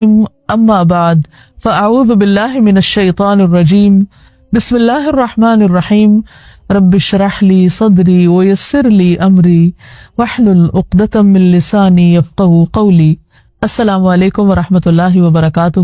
اما بعد فاعوذ باللہ من الشیطان الرجیم بسم اللہ الرحمن الرحیم رب اشرح لی صدری ویسر لی امری واحلل عقدۃ من لسانی یفقہوا قولی۔ السلام علیکم ورحمۃ اللہ وبرکاتہ۔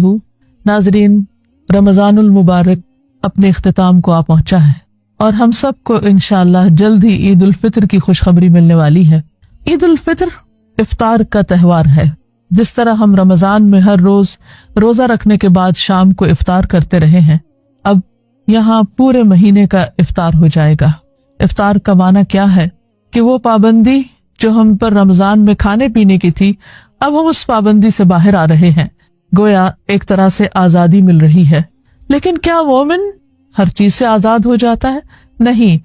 ناظرین، رمضان المبارک اپنے اختتام کو آ پہنچا ہے اور ہم سب کو انشاءاللہ جلد ہی عید الفطر کی خوشخبری ملنے والی ہے۔ عید الفطر افطار کا تہوار ہے۔ جس طرح ہم رمضان میں ہر روز روزہ رکھنے کے بعد شام کو افطار کرتے رہے ہیں، اب یہاں پورے مہینے کا افطار ہو جائے گا۔ افطار کا معنی کیا ہے کہ وہ پابندی جو ہم پر رمضان میں کھانے پینے کی تھی، اب ہم اس پابندی سے باہر آ رہے ہیں، گویا ایک طرح سے آزادی مل رہی ہے۔ لیکن کیا مومن ہر چیز سے آزاد ہو جاتا ہے؟ نہیں،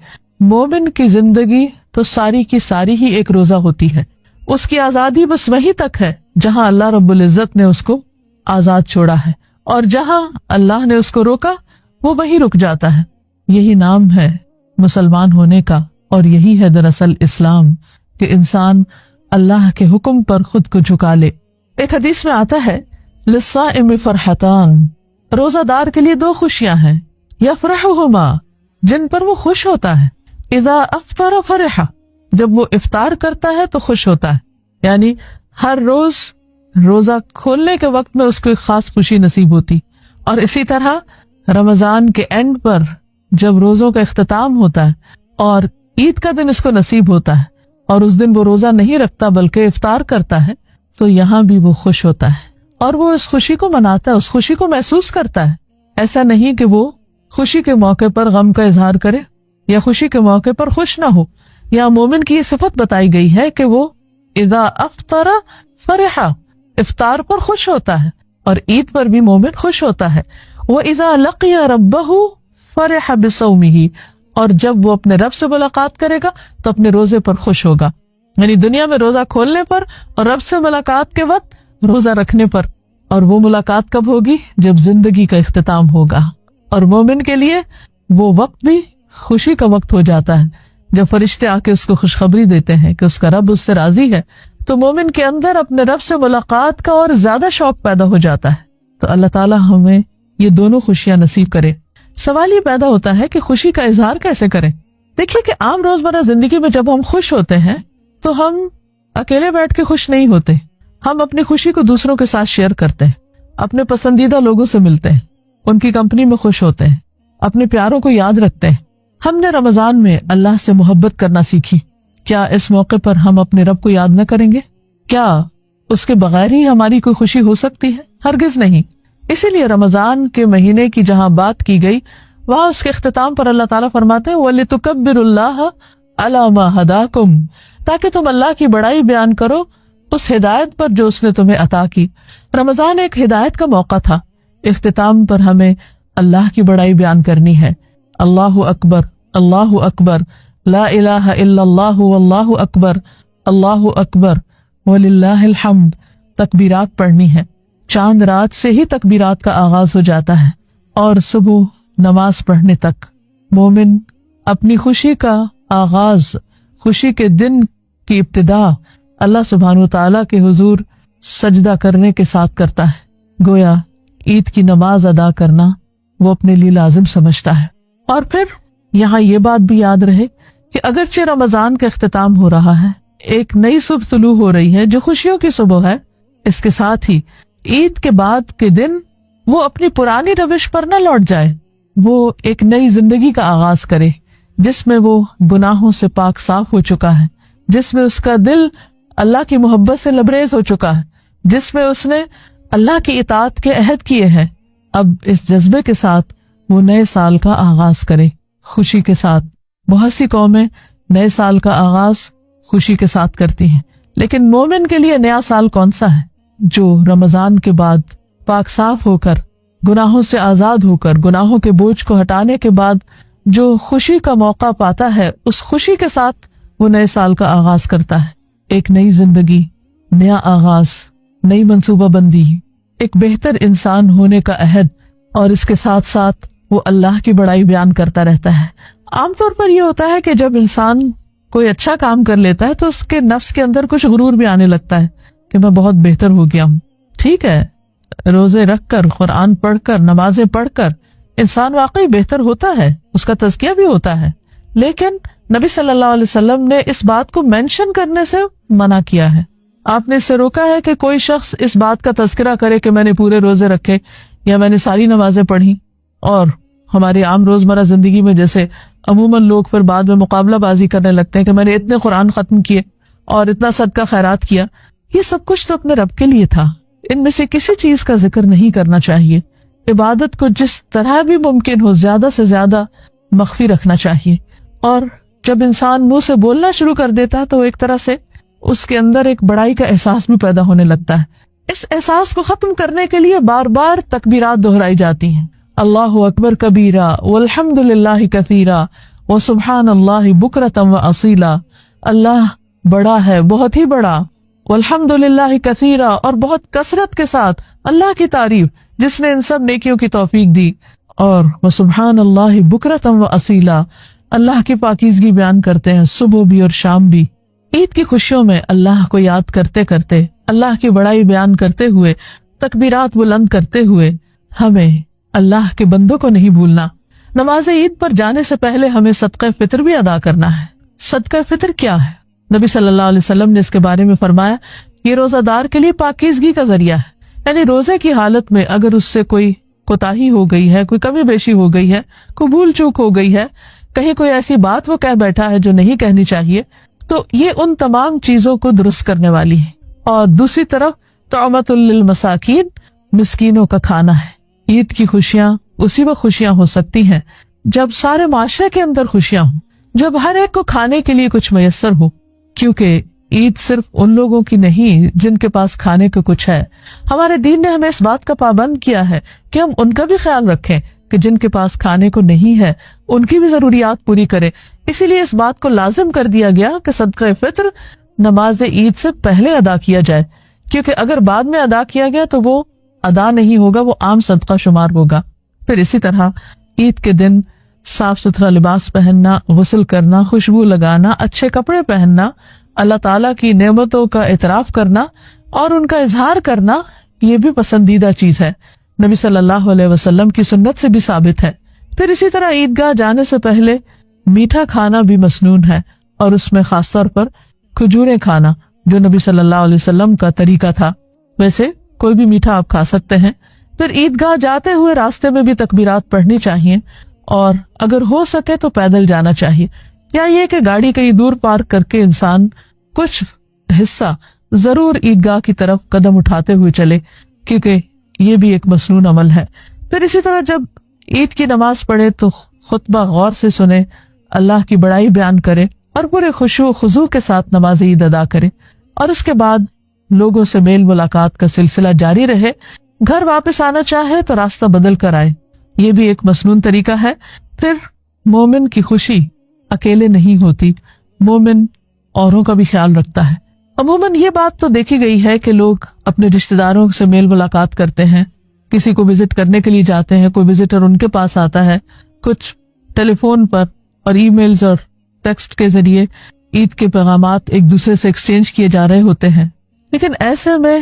مومن کی زندگی تو ساری کی ساری ہی ایک روزہ ہوتی ہے۔ اس کی آزادی بس وہیں تک ہے جہاں اللہ رب العزت نے اس کو آزاد چھوڑا ہے، اور جہاں اللہ نے اس کو روکا وہ وہیں رک جاتا ہے۔ یہی نام ہے مسلمان ہونے کا، اور یہی ہے دراصل اسلام، کہ انسان اللہ کے حکم پر خود کو جھکا لے۔ ایک حدیث میں آتا ہے للصائم فرحتان، روزہ دار کے لیے دو خوشیاں ہیں، یفرحہما، جن پر وہ خوش ہوتا ہے، اذا افطر فرح، جب وہ افطار کرتا ہے تو خوش ہوتا ہے، یعنی ہر روز روزہ کھولنے کے وقت میں اس کو ایک خاص خوشی نصیب ہوتی، اور اسی طرح رمضان کے اینڈ پر جب روزوں کا اختتام ہوتا ہے اور عید کا دن اس کو نصیب ہوتا ہے اور اس دن وہ روزہ نہیں رکھتا بلکہ افطار کرتا ہے، تو یہاں بھی وہ خوش ہوتا ہے اور وہ اس خوشی کو مناتا ہے، اس خوشی کو محسوس کرتا ہے۔ ایسا نہیں کہ وہ خوشی کے موقع پر غم کا اظہار کرے یا خوشی کے موقع پر خوش نہ ہو۔ یا مومن کی یہ صفت بتائی گئی ہے کہ وہ اذا افطر فرح، افطار پر خوش ہوتا ہے، اور عید پر بھی مومن خوش ہوتا ہے۔ وَإِذَا لَقِيَ رَبَّهُ فَرِحَ بِصَوْمِهِ، اور جب وہ اپنے رب سے ملاقات کرے گا تو اپنے روزے پر خوش ہوگا، یعنی دنیا میں روزہ کھولنے پر اور رب سے ملاقات کے وقت روزہ رکھنے پر۔ اور وہ ملاقات کب ہوگی؟ جب زندگی کا اختتام ہوگا، اور مومن کے لیے وہ وقت بھی خوشی کا وقت ہو جاتا ہے جب فرشتے آ کے اس کو خوشخبری دیتے ہیں کہ اس کا رب اس سے راضی ہے، تو مومن کے اندر اپنے رب سے ملاقات کا اور زیادہ شوق پیدا ہو جاتا ہے۔ تو اللہ تعالیٰ ہمیں یہ دونوں خوشیاں نصیب کرے۔ سوال یہ پیدا ہوتا ہے کہ خوشی کا اظہار کیسے کریں؟ دیکھیے کہ عام روزمرہ زندگی میں جب ہم خوش ہوتے ہیں تو ہم اکیلے بیٹھ کے خوش نہیں ہوتے، ہم اپنی خوشی کو دوسروں کے ساتھ شیئر کرتے ہیں، اپنے پسندیدہ لوگوں سے ملتے ہیں، ان کی کمپنی میں خوش ہوتے ہیں، اپنے پیاروں کو یاد رکھتے ہیں۔ ہم نے رمضان میں اللہ سے محبت کرنا سیکھی، کیا اس موقع پر ہم اپنے رب کو یاد نہ کریں گے؟ کیا اس کے بغیر ہی ہماری کوئی خوشی ہو سکتی ہے؟ ہرگز نہیں۔ اسی لیے رمضان کے مہینے کی جہاں بات کی گئی وہاں اس کے اختتام پر اللہ تعالیٰ فرماتے ہیں وَلِتُكَبِّرُوا اللَّهَ عَلَى مَا هَدَاكُمْ، تاکہ تم اللہ کی بڑائی بیان کرو اس ہدایت پر جو اس نے تمہیں عطا کی۔ رمضان ایک ہدایت کا موقع تھا۔ اختتام پر ہمیں اللہ کی بڑائی بیان کرنی ہے۔ اللہ اکبر، اللہ اکبر، لا الہ الا اللہ واللہ اکبر، اللہ اکبر وللہ الحمد، تکبیرات پڑھنی ہے۔ چاند رات سے ہی تکبیرات کا آغاز ہو جاتا ہے، اور صبح نماز پڑھنے تک مومن اپنی خوشی کا آغاز، خوشی کے دن کی ابتدا اللہ سبحانہ وتعالیٰ کے حضور سجدہ کرنے کے ساتھ کرتا ہے، گویا عید کی نماز ادا کرنا وہ اپنے لیے لازم سمجھتا ہے۔ اور پھر یہاں یہ بات بھی یاد رہے کہ اگرچہ رمضان کا اختتام ہو رہا ہے، ایک نئی صبح طلوع ہو رہی ہے جو خوشیوں کی صبح ہے، اس کے ساتھ ہی عید کے بعد کے دن وہ اپنی پرانی روش پر نہ لوٹ جائے، وہ ایک نئی زندگی کا آغاز کرے جس میں وہ گناہوں سے پاک صاف ہو چکا ہے، جس میں اس کا دل اللہ کی محبت سے لبریز ہو چکا ہے، جس میں اس نے اللہ کی اطاعت کے عہد کیے ہیں۔ اب اس جذبے کے ساتھ وہ نئے سال کا آغاز کرے خوشی کے ساتھ۔ بہت سی قومیں نئے سال کا آغاز خوشی کے ساتھ کرتی ہیں، لیکن مومن کے لیے نیا سال کون سا ہے؟ جو رمضان کے بعد پاک صاف ہو کر، گناہوں سے آزاد ہو کر، گناہوں کے بوجھ کو ہٹانے کے بعد جو خوشی کا موقع پاتا ہے، اس خوشی کے ساتھ وہ نئے سال کا آغاز کرتا ہے۔ ایک نئی زندگی، نیا آغاز، نئی منصوبہ بندی، ایک بہتر انسان ہونے کا عہد، اور اس کے ساتھ ساتھ وہ اللہ کی بڑائی بیان کرتا رہتا ہے۔ عام طور پر یہ ہوتا ہے کہ جب انسان کوئی اچھا کام کر لیتا ہے تو اس کے نفس کے اندر کچھ غرور بھی آنے لگتا ہے کہ میں بہت بہتر ہو گیا ہوں۔ ٹھیک ہے، روزے رکھ کر، قرآن پڑھ کر، نمازیں پڑھ کر انسان واقعی بہتر ہوتا ہے، اس کا تزکیہ بھی ہوتا ہے، لیکن نبی صلی اللہ علیہ وسلم نے اس بات کو مینشن کرنے سے منع کیا ہے. آپ نے اس سے روکا ہے کہ کوئی شخص اس بات کا تذکرہ کرے کہ میں نے پورے روزے رکھے یا میں نے ساری نمازیں پڑھی. اور ہماری عام روزمرہ زندگی میں جیسے عموماً لوگ پھر بعد میں مقابلہ بازی کرنے لگتے ہیں کہ میں نے اتنے قرآن ختم کیے اور اتنا صدقہ خیرات کیا. یہ سب کچھ تو اپنے رب کے لیے تھا، ان میں سے کسی چیز کا ذکر نہیں کرنا چاہیے. عبادت کو جس طرح بھی ممکن ہو زیادہ سے زیادہ مخفی رکھنا چاہیے. اور جب انسان منہ سے بولنا شروع کر دیتا ہے تو ایک طرح سے اس کے اندر ایک بڑائی کا احساس بھی پیدا ہونے لگتا ہے. اس احساس کو ختم کرنے کے لیے بار بار تکبیرات دہرائی جاتی ہیں. اللہ اکبر کبیرہ والحمد للہ کثیرہ وسبحان اللہ بکرۃ واصیلا. اللہ بڑا ہے، بہت ہی بڑا. والحمد للہ کثیرہ، اور بہت کثرت کے ساتھ اللہ کی تعریف جس نے ان سب نیکیوں کی توفیق دی. اور وسبحان اللہ بکرۃ واصیلا، اللہ کی پاکیزگی بیان کرتے ہیں صبح بھی اور شام بھی. عید کی خوشیوں میں اللہ کو یاد کرتے کرتے، اللہ کی بڑائی بیان کرتے ہوئے، تکبیرات بلند کرتے ہوئے ہمیں اللہ کے بندوں کو نہیں بھولنا. نماز عید پر جانے سے پہلے ہمیں صدقہ فطر بھی ادا کرنا ہے. صدقہ فطر کیا ہے؟ نبی صلی اللہ علیہ وسلم نے اس کے بارے میں فرمایا یہ روزہ دار کے لیے پاکیزگی کا ذریعہ ہے. یعنی روزے کی حالت میں اگر اس سے کوئی کوتاہی ہو گئی ہے، کوئی کمی بیشی ہو گئی ہے، کوئی بھول چوک ہو گئی ہے، کہیں کوئی ایسی بات وہ کہہ بیٹھا ہے جو نہیں کہنی چاہیے، تو یہ ان تمام چیزوں کو درست کرنے والی ہے. اور دوسری طرف طعمۃ للمساکین، مسکینوں کا کھانا ہے. عید کی خوشیاں اسی وقت خوشیاں ہو سکتی ہیں جب سارے معاشرے کے اندر خوشیاں ہوں، جب ہر ایک کو کھانے کے لیے کچھ میسر ہو. کیونکہ عید صرف ان لوگوں کی نہیں جن کے پاس کھانے کو کچھ ہے. ہمارے دین نے ہمیں اس بات کا پابند کیا ہے کہ ہم ان کا بھی خیال رکھیں کہ جن کے پاس کھانے کو نہیں ہے ان کی بھی ضروریات پوری کریں. اسی لیے اس بات کو لازم کر دیا گیا کہ صدقہ فطر نماز عید سے پہلے ادا کیا جائے، کیونکہ اگر بعد میں ادا کیا گیا تو وہ ادا نہیں ہوگا، وہ عام صدقہ شمار ہوگا. پھر اسی طرح عید کے دن صاف ستھرا لباس پہننا، غسل کرنا، خوشبو لگانا، اچھے کپڑے پہننا، اللہ تعالیٰ کی نعمتوں کا اعتراف کرنا اور ان کا اظہار کرنا، یہ بھی پسندیدہ چیز ہے، نبی صلی اللہ علیہ وسلم کی سنت سے بھی ثابت ہے. پھر اسی طرح عیدگاہ جانے سے پہلے میٹھا کھانا بھی مسنون ہے، اور اس میں خاص طور پر کھجوریں کھانا جو نبی صلی اللہ علیہ وسلم کا طریقہ تھا. ویسے کوئی بھی میٹھا آپ کھا سکتے ہیں. پھر عیدگاہ جاتے ہوئے راستے میں بھی تکبیرات پڑھنی چاہیے، اور اگر ہو سکے تو پیدل جانا چاہیے، یا یہ کہ گاڑی کہیں دور پارک کر کے انسان کچھ حصہ ضرور عیدگاہ کی طرف قدم اٹھاتے ہوئے چلے، کیونکہ یہ بھی ایک مسنون عمل ہے. پھر اسی طرح جب عید کی نماز پڑھے تو خطبہ غور سے سنے، اللہ کی بڑائی بیان کرے اور پورے خشوع و خضوع کے ساتھ نماز عید ادا کرے، اور اس کے بعد لوگوں سے میل ملاقات کا سلسلہ جاری رہے. گھر واپس آنا چاہے تو راستہ بدل کر آئے، یہ بھی ایک مسنون طریقہ ہے. پھر مومن کی خوشی اکیلے نہیں ہوتی، مومن اوروں کا بھی خیال رکھتا ہے. عموماً یہ بات تو دیکھی گئی ہے کہ لوگ اپنے رشتہ داروں سے میل ملاقات کرتے ہیں، کسی کو وزٹ کرنے کے لیے جاتے ہیں، کوئی وزٹر ان کے پاس آتا ہے، کچھ ٹیلی فون پر اور ای میلز اور ٹیکسٹ کے ذریعے عید کے پیغامات ایک دوسرے سے ایکسچینج کیے جا رہے ہوتے ہیں. لیکن ایسے میں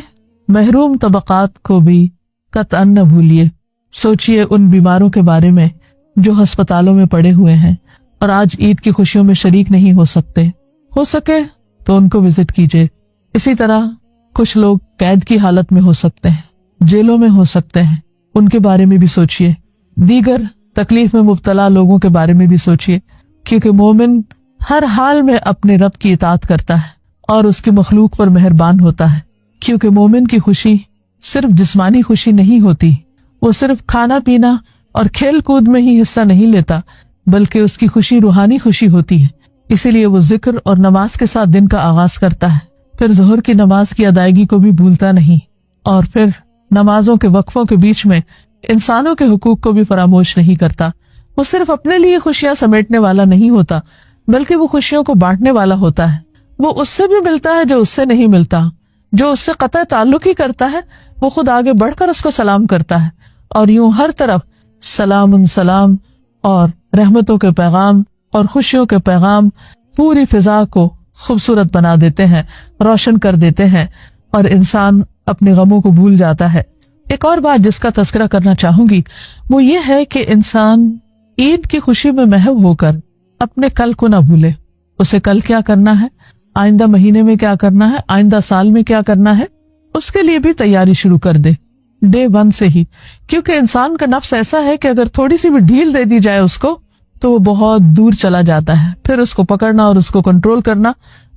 محروم طبقات کو بھی قطعاً نہ بھولیے. سوچئے ان بیماروں کے بارے میں جو ہسپتالوں میں پڑے ہوئے ہیں اور آج عید کی خوشیوں میں شریک نہیں ہو سکتے. ہو سکے تو ان کو وزٹ کیجیے. اسی طرح کچھ لوگ قید کی حالت میں ہو سکتے ہیں، جیلوں میں ہو سکتے ہیں، ان کے بارے میں بھی سوچئے. دیگر تکلیف میں مبتلا لوگوں کے بارے میں بھی سوچئے، کیونکہ مومن ہر حال میں اپنے رب کی اطاعت کرتا ہے اور اس کی مخلوق پر مہربان ہوتا ہے. کیونکہ مومن کی خوشی صرف جسمانی خوشی نہیں ہوتی، وہ صرف کھانا پینا اور کھیل کود میں ہی حصہ نہیں لیتا، بلکہ اس کی خوشی روحانی خوشی ہوتی ہے. اسی لیے وہ ذکر اور نماز کے ساتھ دن کا آغاز کرتا ہے، پھر ظہر کی نماز کی ادائیگی کو بھی بھولتا نہیں، اور پھر نمازوں کے وقفوں کے بیچ میں انسانوں کے حقوق کو بھی فراموش نہیں کرتا. وہ صرف اپنے لیے خوشیاں سمیٹنے والا نہیں ہوتا، بلکہ وہ خوشیوں کو بانٹنے والا ہوتا ہے. وہ اس سے بھی ملتا ہے جو اس سے نہیں ملتا، جو اس سے قطع تعلق ہی کرتا ہے وہ خود آگے بڑھ کر اس کو سلام کرتا ہے، اور یوں ہر طرف سلام سلام اور رحمتوں کے پیغام اور خوشیوں کے پیغام پوری فضا کو خوبصورت بنا دیتے ہیں، روشن کر دیتے ہیں، اور انسان اپنے غموں کو بھول جاتا ہے. ایک اور بات جس کا تذکرہ کرنا چاہوں گی وہ یہ ہے کہ انسان عید کی خوشی میں محو ہو کر اپنے کل کو نہ بھولے. اسے کل کیا کرنا ہے، آئندہ مہینے میں کیا کرنا ہے، آئندہ سال میں کیا کرنا ہے، اس کے لیے بھی تیاری شروع کر دے ڈے 1 سے ہی. کیونکہ انسان کا نفس ایسا ہے کہ اگر تھوڑی سی بھی ڈھیل دے دی جائے اس کو تو وہ بہت دور چلا جاتا ہے، پھر اس کو پکڑنا اور اس کو کنٹرول کرنا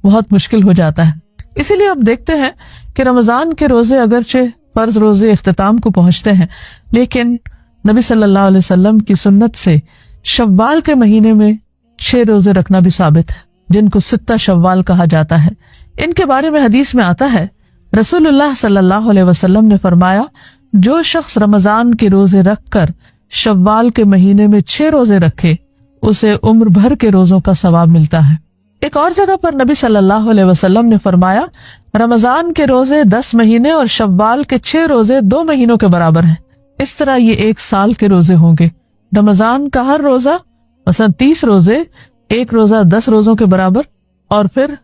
بہت مشکل ہو جاتا ہے. اسی لیے اب دیکھتے ہیں کہ رمضان کے روزے اگرچہ فرض روزے اختتام کو پہنچتے ہیں، لیکن نبی صلی اللہ علیہ وسلم کی سنت سے شوال کے مہینے میں 6 روزے رکھنا بھی ثابت ہے، جن کو 6 شوال کہا جاتا ہے. ان کے بارے میں حدیث میں آتا ہے رسول اللہ صلی اللہ علیہ وسلم نے فرمایا جو شخص رمضان کے روزے رکھ کر شوال کے مہینے میں 6 روزے رکھے اسے عمر بھر کے روزوں کا ثواب ملتا ہے. ایک اور جگہ پر نبی صلی اللہ علیہ وسلم نے فرمایا رمضان کے روزے 10 مہینے اور شوال کے 6 روزے 2 مہینوں کے برابر ہیں. اس طرح یہ 1 سال کے روزے ہوں گے. رمضان کا ہر روزہ مثلا 30 روزے، 1 روزہ 10 روزوں کے برابر، اور پھر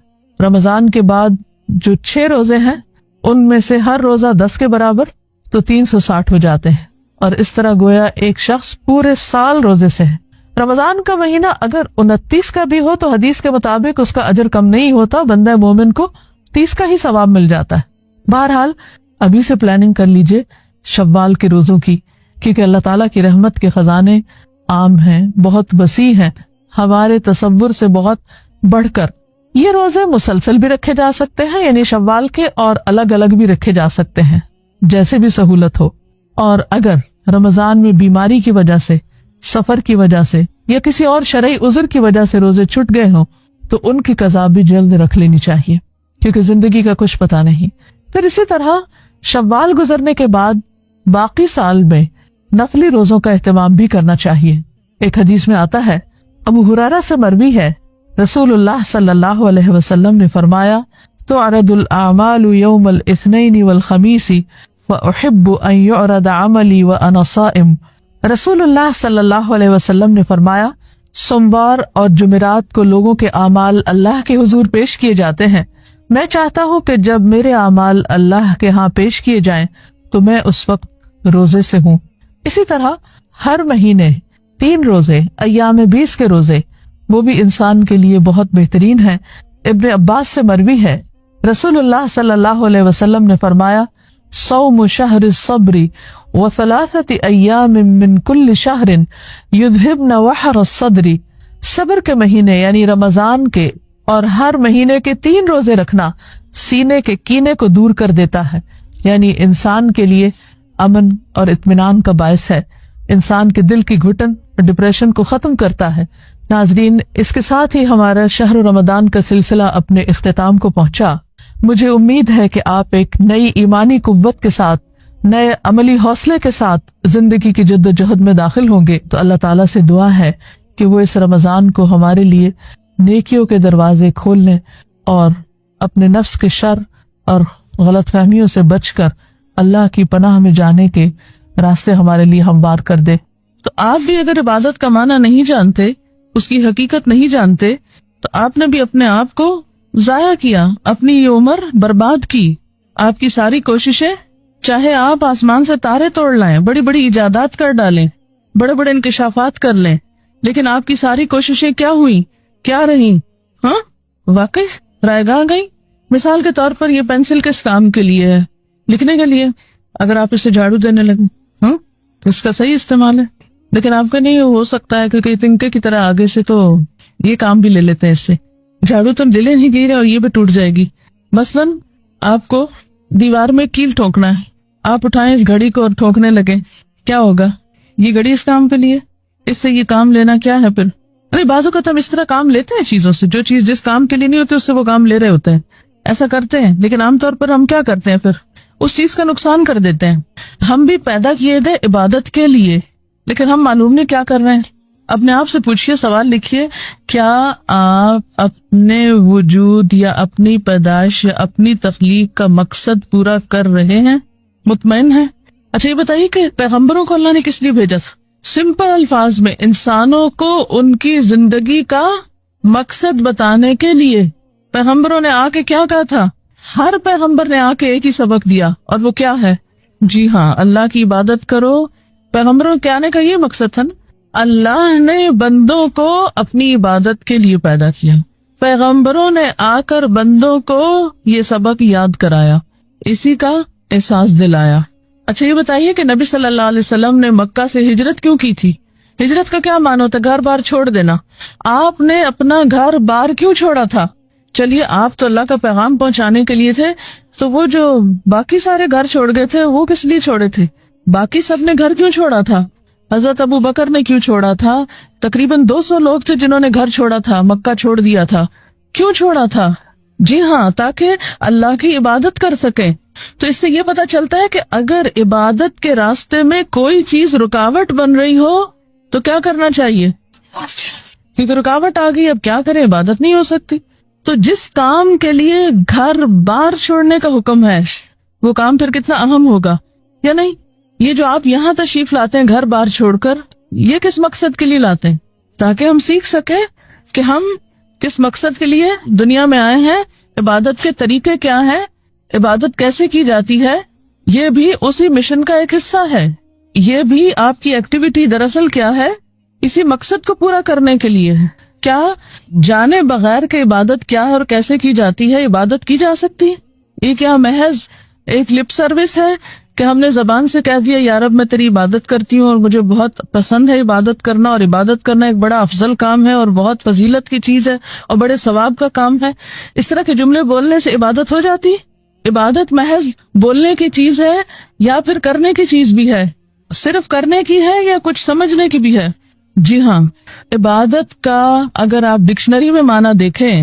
رمضان کے بعد جو 6 روزے ہیں ان میں سے ہر روزہ 10 کے برابر، تو 360 ہو جاتے ہیں. اور اس طرح گویا ایک شخص پورے سال روزے سے ہے. رمضان کا مہینہ اگر 29 کا بھی ہو تو حدیث کے مطابق اس کا اجر کم نہیں ہوتا، بندہ مومن کو 30 کا ہی ثواب مل جاتا ہے. بہرحال ابھی سے پلاننگ کر لیجئے شوال کے روزوں کی، کیونکہ اللہ تعالیٰ کی رحمت کے خزانے عام ہیں، بہت وسیع ہیں، ہمارے تصور سے بہت بڑھ کر. یہ روزے مسلسل بھی رکھے جا سکتے ہیں، یعنی شوال کے، اور الگ الگ بھی رکھے جا سکتے ہیں جیسے بھی سہولت ہو. اور اگر رمضان میں بیماری کی وجہ سے، سفر کی وجہ سے یا کسی اور شرعی عذر کی وجہ سے روزے چھٹ گئے ہوں تو ان کی قضا بھی جلد رکھ لینی چاہیے، کیونکہ زندگی کا کچھ پتہ نہیں. پھر اسی طرح شوال گزرنے کے بعد باقی سال میں نفلی روزوں کا اہتمام بھی کرنا چاہیے. ایک حدیث میں آتا ہے، ابو ہریرہ سے مروی ہے، رسول اللہ صلی اللہ علیہ وسلم نے فرمایا تعرض الاعمال یوم الاثنین والخمیس واحب ان یعرض عملی وانا صائم. رسول اللہ صلی اللہ علیہ وسلم نے فرمایا سوموار اور جمعرات کو لوگوں کے اعمال اللہ کے حضور پیش کیے جاتے ہیں. میں چاہتا ہوں کہ جب میرے اعمال اللہ کے ہاں پیش کیے جائیں تو میں اس وقت روزے سے ہوں. اسی طرح ہر مہینے 3 روزے، ایام 20 کے روزے، وہ بھی انسان کے لیے بہت بہترین ہیں. ابن عباس سے مروی ہے، رسول اللہ صلی اللہ علیہ وسلم نے فرمایا صوم شہر الصبر وثلاثة ایام من کل شہر یذہبن وحر الصدر. صبر کے مہینے یعنی رمضان کے اور ہر مہینے کے 3 روزے رکھنا سینے کے کینے کو دور کر دیتا ہے، یعنی انسان کے لیے امن اور اطمینان کا باعث ہے، انسان کے دل کی گھٹن اور ڈپریشن کو ختم کرتا ہے. ناظرین، اس کے ساتھ ہی ہمارا شہر رمضان کا سلسلہ اپنے اختتام کو پہنچا. مجھے امید ہے کہ آپ ایک نئی ایمانی قوت کے ساتھ، نئے عملی حوصلے کے ساتھ زندگی کی جد و جہد میں داخل ہوں گے. تو اللہ تعالیٰ سے دعا ہے کہ وہ اس رمضان کو ہمارے لیے نیکیوں کے دروازے کھول لیں اور اپنے نفس کے شر اور غلط فہمیوں سے بچ کر اللہ کی پناہ میں جانے کے راستے ہمارے لیے ہموار کر دے. تو آپ بھی اگر عبادت کا معنی نہیں جانتے، اس کی حقیقت نہیں جانتے، تو آپ نے بھی اپنے آپ کو ضائع کیا، اپنی یہ عمر برباد کی. آپ کی ساری کوششیں، چاہے آپ آسمان سے تارے توڑ لائیں، بڑی بڑی ایجادات کر ڈالیں، بڑے بڑے انکشافات کر لیں، لیکن آپ کی ساری کوششیں کیا ہوئی، کیا رہی؟ ہاں، واقعی رائے گاہ گئی. مثال کے طور پر یہ پینسل کس کام کے لیے ہے؟ لکھنے کے لیے. اگر آپ اسے جھاڑو دینے لگیں تو اس کا صحیح استعمال ہے، لیکن آپ کا نہیں ہو سکتا ہے کیونکہ تنکے کی طرح آگے سے تو یہ کام بھی لے لیتے ہیں اس سے. جھاڑو تو دلے نہیں گی اور یہ بھی ٹوٹ جائے گی. مثلاً آپ کو دیوار میں کیل ٹھونکنا ہے، آپ اٹھائیں اس گھڑی کو اور ٹھونکنے لگے، کیا ہوگا؟ یہ گھڑی اس کام کے لیے، اس سے یہ کام لینا کیا ہے؟ پھر بعض اوقات ہم اس طرح کام لیتے ہیں چیزوں سے، جو چیز جس کام کے لیے نہیں ہوتی اس سے وہ کام لے رہے ہوتے ہیں، ایسا کرتے ہیں. لیکن عام طور پر ہم کیا کرتے ہیں؟ پھر اس چیز کا نقصان کر دیتے ہیں. ہم بھی پیدا کیے گئے عبادت کے لیے، لیکن ہم معلوم نہیں کیا کر رہے ہیں. اپنے آپ سے پوچھئے، سوال لکھیے، کیا آپ اپنے وجود یا اپنی پیدائش یا اپنی تخلیق کا مقصد پورا کر رہے ہیں؟ مطمئن ہیں؟ اچھا یہ بتائیے کہ پیغمبروں کو اللہ نے کس لیے بھیجا تھا؟ سمپل الفاظ میں انسانوں کو ان کی زندگی کا مقصد بتانے کے لیے. پیغمبروں نے آ کے کیا کہا تھا؟ ہر پیغمبر نے آ کے ایک ہی سبق دیا، اور وہ کیا ہے؟ جی ہاں، اللہ کی عبادت کرو. پیغمبروں کے آنے کا یہ مقصد تھا نا. اللہ نے بندوں کو اپنی عبادت کے لیے پیدا کیا. پیغمبروں نے آ کر بندوں کو یہ سبق یاد کرایا، اسی کا احساس دلایا. اچھا یہ بتائیے کہ نبی صلی اللہ علیہ وسلم نے مکہ سے ہجرت کیوں کی تھی؟ ہجرت کا کیا معنی ہوتا ہے؟ گھر بار چھوڑ دینا. آپ نے اپنا گھر بار کیوں چھوڑا تھا؟ چلیے آپ تو اللہ کا پیغام پہنچانے کے لیے تھے، تو وہ جو باقی سارے گھر چھوڑ گئے تھے وہ کس لیے چھوڑے تھے؟ باقی سب نے گھر کیوں چھوڑا تھا؟ حضرت ابو بکر نے کیوں چھوڑا تھا؟ تقریباً 200 لوگ تھے جنہوں نے گھر چھوڑا تھا، مکہ چھوڑ دیا تھا. کیوں چھوڑا تھا؟ جی ہاں، تاکہ اللہ کی عبادت کر سکیں. تو اس سے یہ پتا چلتا ہے کہ اگر عبادت کے راستے میں کوئی چیز رکاوٹ بن رہی ہو تو کیا کرنا چاہیے؟ کیونکہ رکاوٹ آ گئی، اب کیا کریں، عبادت نہیں ہو سکتی. تو جس کام کے لیے گھر بار چھوڑنے کا حکم ہے وہ کام پھر کتنا اہم ہوگا یا نہیں؟ یہ جو آپ یہاں تشریف لاتے ہیں گھر بار چھوڑ کر، یہ کس مقصد کے لیے لاتے ہیں؟ تاکہ ہم سیکھ سکیں کہ ہم کس مقصد کے لیے دنیا میں آئے ہیں، عبادت کے طریقے کیا ہیں، عبادت کیسے کی جاتی ہے. یہ بھی اسی مشن کا ایک حصہ ہے. یہ بھی آپ کی ایکٹیویٹی دراصل کیا ہے؟ اسی مقصد کو پورا کرنے کے لیے ہے. کیا جانے بغیر کہ عبادت کیا ہے اور کیسے کی جاتی ہے عبادت کی جا سکتی ہے؟ یہ کیا محض ایک لپ سروس ہے کہ ہم نے زبان سے کہہ دیا یا رب میں تیری عبادت کرتی ہوں اور مجھے بہت پسند ہے عبادت کرنا، اور عبادت کرنا ایک بڑا افضل کام ہے اور بہت فضیلت کی چیز ہے اور بڑے ثواب کا کام ہے. اس طرح کے جملے بولنے سے عبادت ہو جاتی؟ عبادت محض بولنے کی چیز ہے یا پھر کرنے کی چیز بھی ہے؟ صرف کرنے کی ہے یا کچھ سمجھنے کی بھی ہے؟ جی ہاں، عبادت کا اگر آپ ڈکشنری میں معنی دیکھیں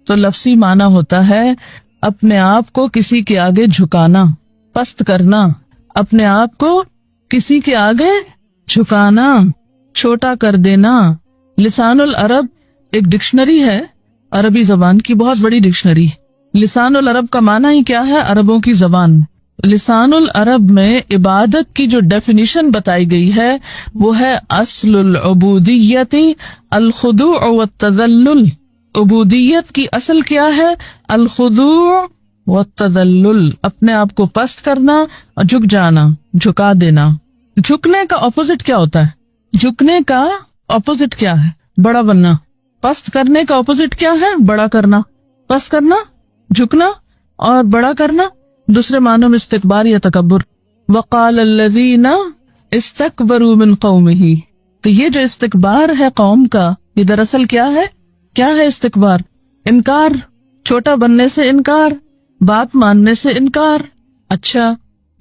تو لفظی معنی ہوتا ہے اپنے آپ کو کسی کے آگے جھکانا، پست کرنا، اپنے آپ کو کسی کے آگے جھکانا، چھوٹا کر دینا. لسان العرب ایک ڈکشنری ہے، عربی زبان کی بہت بڑی ڈکشنری. لسان العرب کا معنی ہی کیا ہے؟ عربوں کی زبان. لسان العرب میں عبادت کی جو ڈیفینیشن بتائی گئی ہے وہ ہے اصل العبودیت الخضوع والتذلل. عبودیت کی اصل کیا ہے؟ الخضوع والتذلل، اپنے آپ کو پست کرنا اور جھک جانا، جھکا دینا. جھکنے کا اپوزٹ کیا ہوتا ہے؟ جھکنے کا اپوزٹ کیا ہے؟ بڑا بننا. پست کرنے کا اپوزٹ کیا ہے؟ بڑا کرنا. پست کرنا، جھکنا اور بڑا کرنا دوسرے معنوں میں استکبار یا تکبر. وقال الذین استکبروا من قومہ، تو یہ جو استکبار ہے قوم کا، یہ دراصل کیا ہے؟ کیا ہے استکبار؟ انکار، چھوٹا بننے سے انکار، بات ماننے سے انکار. اچھا،